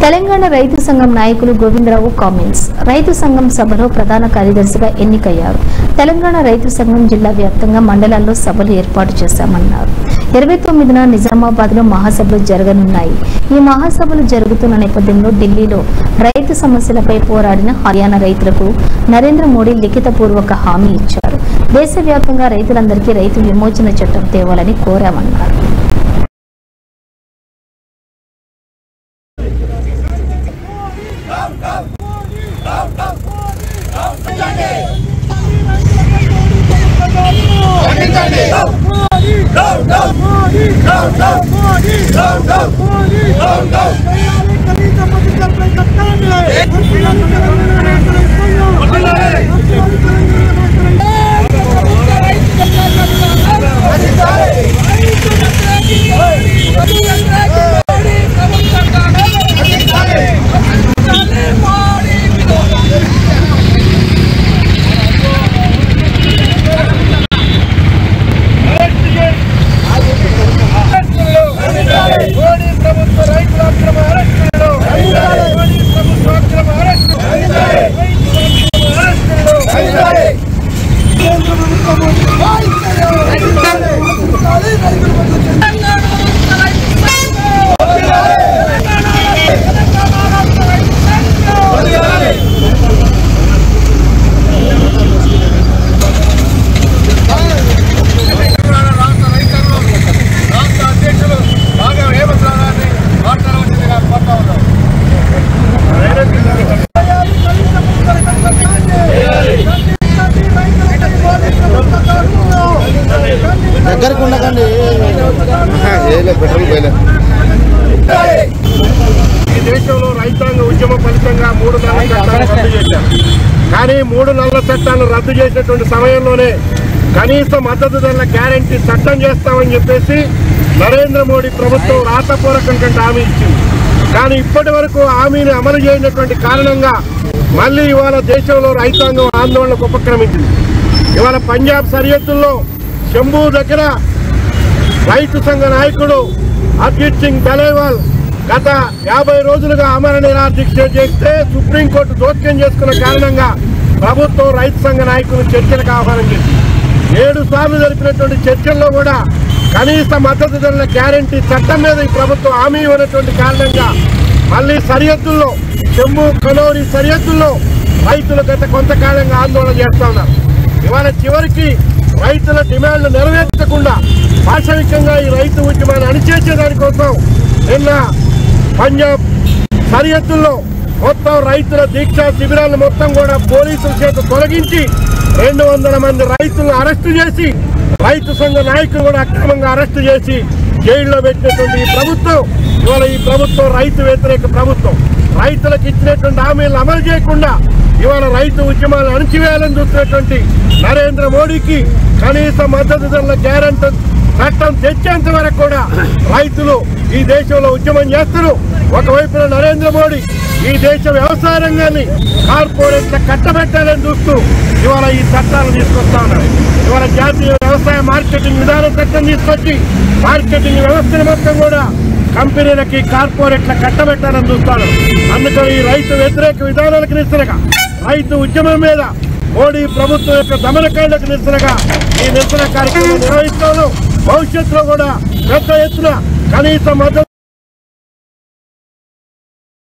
తెలంగాణ రైతు సంఘం నాయకులు గోవిందరావు కామెంట్స్. రైతు సంఘం సభలో ప్రధాన కార్యదర్శిగా ఎన్నికయ్యారు. తెలంగాణ రైతు సంఘం జిల్లా వ్యాప్తంగా మండలాల్లో సభలు ఏర్పాటు చేశామన్నారు. 29న నిజామాబాద్లో మహాసభలు జరగనున్నాయి. ఈ మహాసభలు జరుగుతున్న నేపథ్యంలో ఢిల్లీలో రైతు సమస్యలపై పోరాడిన హర్యానా రైతులకు నరేంద్ర మోడీ లిఖితపూర్వక హామీ ఇచ్చారు. దేశవ్యాప్తంగా రైతులందరికీ రైతు విమోచన చట్టం తేవాలని కోరామన్నారు. ఈ దేశంలో రైతాంగ ఉద్యమ ఫలితంగా 3 నల్ల చట్టాలు రద్దు చేశారు. కానీ 3 నల్ల చట్టాలు రద్దు చేసేటువంటి సమయంలోనే కనీస మద్దతు ధరల గ్యారంటీ చట్టం చేస్తామని చెప్పేసి నరేంద్ర మోడీ ప్రభుత్వం రాతపూర్వకంగా హామీ ఇచ్చింది. కానీ ఇప్పటి వరకు హామీని అమలు చేయనటువంటి కారణంగా మళ్ళీ ఇవాళ దేశంలో రైతాంగం ఆందోళనకు ఉపక్రమించింది. ఇవాళ పంజాబ్ సరిహద్దుల్లో శంభూ దగ్గర రైతు సంఘ నాయకుడు అజిత్ సింగ్ బెలేవాల్ గత 50 రోజులుగా ఆమరణ నిరాదీక్ష చేస్తే సుప్రీంకోర్టు జోక్యం చేసుకున్న కారణంగా ప్రభుత్వం రైతు సంఘ నాయకులు చర్చలకు ఆహ్వానం చేసింది. 7 సార్లు జరిపినటువంటి చర్చల్లో కూడా కనీస మద్దతు ధరల గ్యారంటీ చట్టం మీద ఈ ప్రభుత్వం హామీ ఇవ్వనటువంటి కారణంగా మళ్ళీ సరిహద్దుల్లో జమ్మూ కనౌరి సరిహద్దుల్లో రైతులు గత కొంతకాలంగా ఆందోళన చేస్తా ఉన్నారు. ఇవాళ చివరికి రైతుల డిమాండ్లు నెరవేర్చకుండా పాశవికంగా ఈ రైతు ఉద్యమాన్ని అణిచేసేదానికోసం నిన్న పంజాబ్ సరిహద్దుల్లో మొత్తం రైతుల దీక్షా శిబిరాలను మొత్తం కూడా పోలీసుల చేత తొలగించి 200 మంది రైతులను అరెస్టు చేసి రైతు సంఘ నాయకులు కూడా అక్రమంగా అరెస్టు చేసి జైల్లో పెట్టినటువంటి ఈ ప్రభుత్వం ఇవాళ ఈ ప్రభుత్వం రైతు వ్యతిరేక ప్రభుత్వం. రైతులకు ఇచ్చినటువంటి హామీలను అమలు చేయకుండా ఇవాళ రైతు ఉద్యమాలను అణిచివేయాలని చూస్తున్నటువంటి నరేంద్ర మోడీకి కనీస మద్దతు ధరల గ్యారంటీ చట్టం తెచ్చేంత వరకు కూడా రైతులు ఈ దేశంలో ఉద్యమం చేస్తారు. ఒకవైపున నరేంద్ర మోడీ ఈ దేశ వ్యవసాయ రంగాన్ని కార్పొరేట్ల కట్టబెట్టాలని చూస్తూ ఇవాళ ఈ చట్టాలు తీసుకొస్తా ఉన్నారు. ఇవాళ జాతీయ వ్యవసాయ మార్కెటింగ్ విధాన చట్టం తీసుకొచ్చి మార్కెటింగ్ వ్యవస్థను మొత్తం కూడా కంపెనీలకి కార్పొరేట్ల కట్టబెట్టాలని చూస్తారు. అందుకని ఈ రైతు వ్యతిరేక విధానాలకు నిరసనగా రైతు ఉద్యమం మీద మోడీ ప్రభుత్వం యొక్క దమనకాండకు నిరసనగా ఈ నిరసన కార్యక్రమం నిర్వహిస్తాను. భవిష్యత్తులో కూడా పెద్ద ఎత్తున కనీస మద్దతు